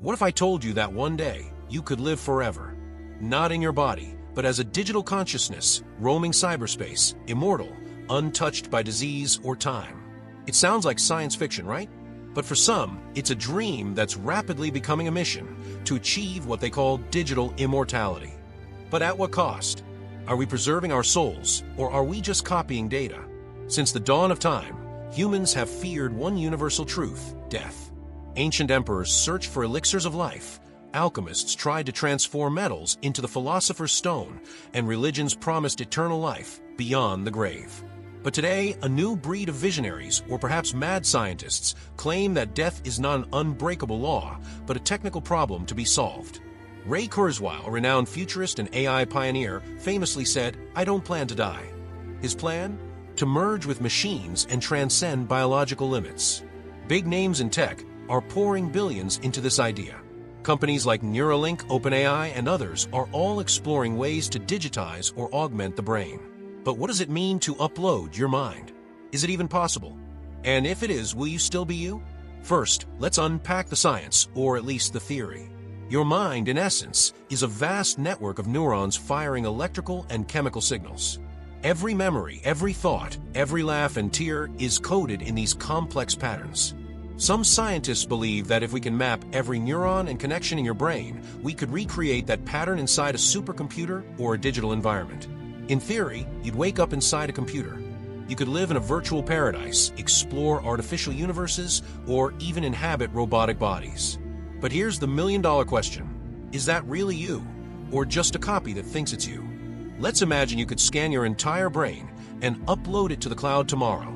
What if I told you that one day you could live forever? Not in your body, but as a digital consciousness, roaming cyberspace, immortal, untouched by disease or time. It sounds like science fiction, right? But for some, it's a dream that's rapidly becoming a mission to achieve what they call digital immortality. But at what cost? Are we preserving our souls, or are we just copying data? Since the dawn of time, humans have feared one universal truth: death. Ancient emperors searched for elixirs of life, alchemists tried to transform metals into the philosopher's stone, and religions promised eternal life beyond the grave. But today, a new breed of visionaries, or perhaps mad scientists, claim that death is not an unbreakable law, but a technical problem to be solved. Ray Kurzweil, a renowned futurist and AI pioneer, famously said, "I don't plan to die." His plan? To merge with machines and transcend biological limits. Big names in tech are pouring billions into this idea. Companies like Neuralink, OpenAI, and others are all exploring ways to digitize or augment the brain. But what does it mean to upload your mind? Is it even possible? And if it is, will you still be you? First, let's unpack the science, or at least the theory. Your mind, in essence, is a vast network of neurons firing electrical and chemical signals. Every memory, every thought, every laugh and tear is coded in these complex patterns. Some scientists believe that if we can map every neuron and connection in your brain, we could recreate that pattern inside a supercomputer or a digital environment. In theory, you'd wake up inside a computer. You could live in a virtual paradise, explore artificial universes, or even inhabit robotic bodies. But here's the million-dollar question. Is that really you, or just a copy that thinks it's you? Let's imagine you could scan your entire brain and upload it to the cloud tomorrow.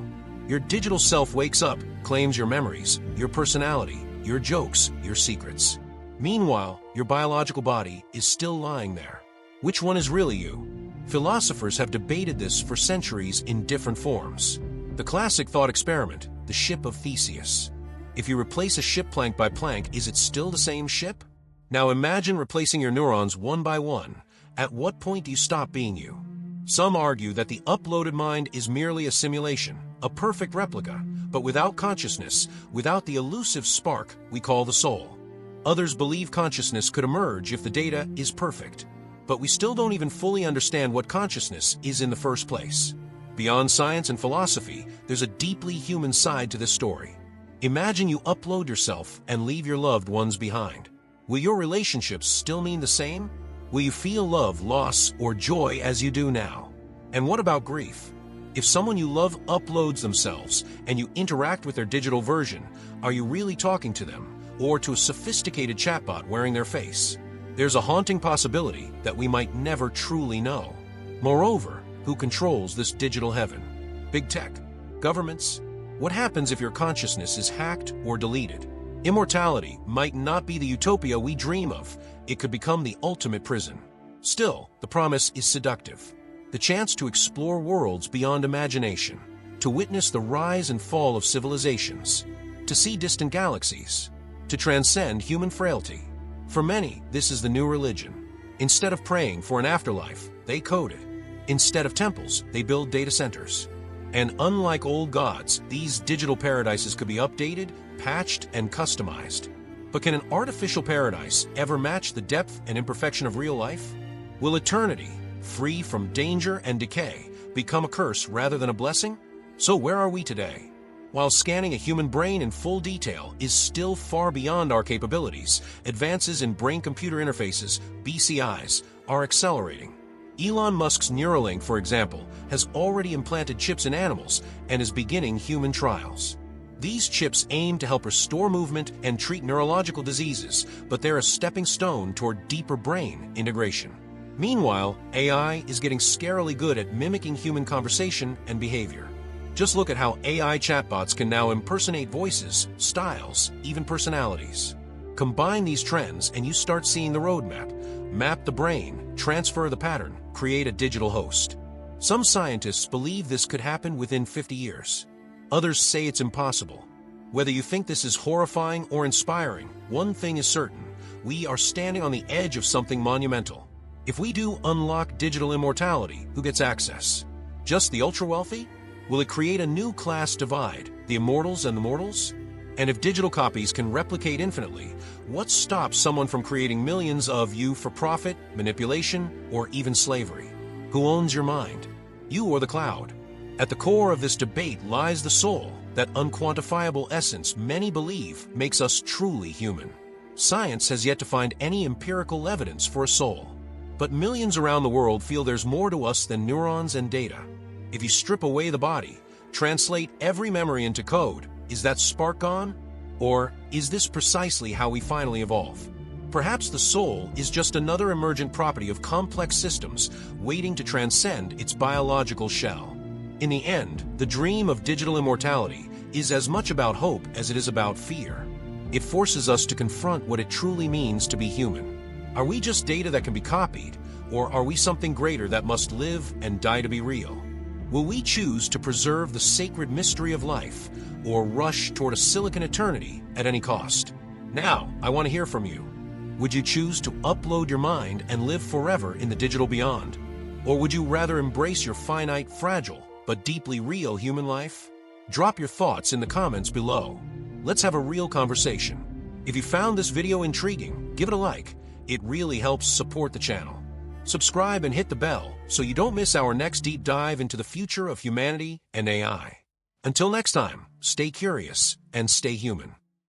Your digital self wakes up, claims your memories, your personality, your jokes, your secrets. Meanwhile, your biological body is still lying there. Which one is really you? Philosophers have debated this for centuries in different forms. The classic thought experiment, the ship of Theseus. If you replace a ship plank by plank, is it still the same ship? Now imagine replacing your neurons one by one. At what point do you stop being you? Some argue that the uploaded mind is merely a simulation, a perfect replica, but without consciousness, without the elusive spark we call the soul. Others believe consciousness could emerge if the data is perfect. But we still don't even fully understand what consciousness is in the first place. Beyond science and philosophy, there's a deeply human side to this story. Imagine you upload yourself and leave your loved ones behind. Will your relationships still mean the same? Will you feel love, loss, or joy as you do now? And what about grief? If someone you love uploads themselves and you interact with their digital version, are you really talking to them, or to a sophisticated chatbot wearing their face? There's a haunting possibility that we might never truly know. Moreover, who controls this digital heaven? Big tech? Governments? What happens if your consciousness is hacked or deleted? Immortality might not be the utopia we dream of. It could become the ultimate prison. Still, the promise is seductive. The chance to explore worlds beyond imagination, to witness the rise and fall of civilizations, to see distant galaxies, to transcend human frailty. For many, this is the new religion. Instead of praying for an afterlife, they code it. Instead of temples, they build data centers. And unlike old gods, these digital paradises could be updated, patched, and customized. But can an artificial paradise ever match the depth and imperfection of real life? Will eternity, free from danger and decay, become a curse rather than a blessing? So where are we today? While scanning a human brain in full detail is still far beyond our capabilities, advances in brain-computer interfaces, BCIs, are accelerating. Elon Musk's Neuralink, for example, has already implanted chips in animals and is beginning human trials. These chips aim to help restore movement and treat neurological diseases, but they're a stepping stone toward deeper brain integration. Meanwhile, AI is getting scarily good at mimicking human conversation and behavior. Just look at how AI chatbots can now impersonate voices, styles, even personalities. Combine these trends and you start seeing the roadmap. Map the brain, transfer the pattern, create a digital host. Some scientists believe this could happen within 50 years. Others say it's impossible. Whether you think this is horrifying or inspiring, one thing is certain: we are standing on the edge of something monumental. If we do unlock digital immortality, who gets access? Just the ultra-wealthy? Will it create a new class divide, the immortals and the mortals? And if digital copies can replicate infinitely, what stops someone from creating millions of you for profit, manipulation, or even slavery? Who owns your mind? You or the cloud? At the core of this debate lies the soul, that unquantifiable essence many believe makes us truly human. Science has yet to find any empirical evidence for a soul. But millions around the world feel there's more to us than neurons and data. If you strip away the body, translate every memory into code, is that spark gone? Or is this precisely how we finally evolve? Perhaps the soul is just another emergent property of complex systems waiting to transcend its biological shell. In the end, the dream of digital immortality is as much about hope as it is about fear. It forces us to confront what it truly means to be human. Are we just data that can be copied, or are we something greater that must live and die to be real? Will we choose to preserve the sacred mystery of life, or rush toward a silicon eternity at any cost? Now, I want to hear from you. Would you choose to upload your mind and live forever in the digital beyond? Or would you rather embrace your finite, fragile, but deeply real human life? Drop your thoughts in the comments below. Let's have a real conversation. If you found this video intriguing, give it a like. It really helps support the channel. Subscribe and hit the bell so you don't miss our next deep dive into the future of humanity and AI. Until next time, stay curious and stay human.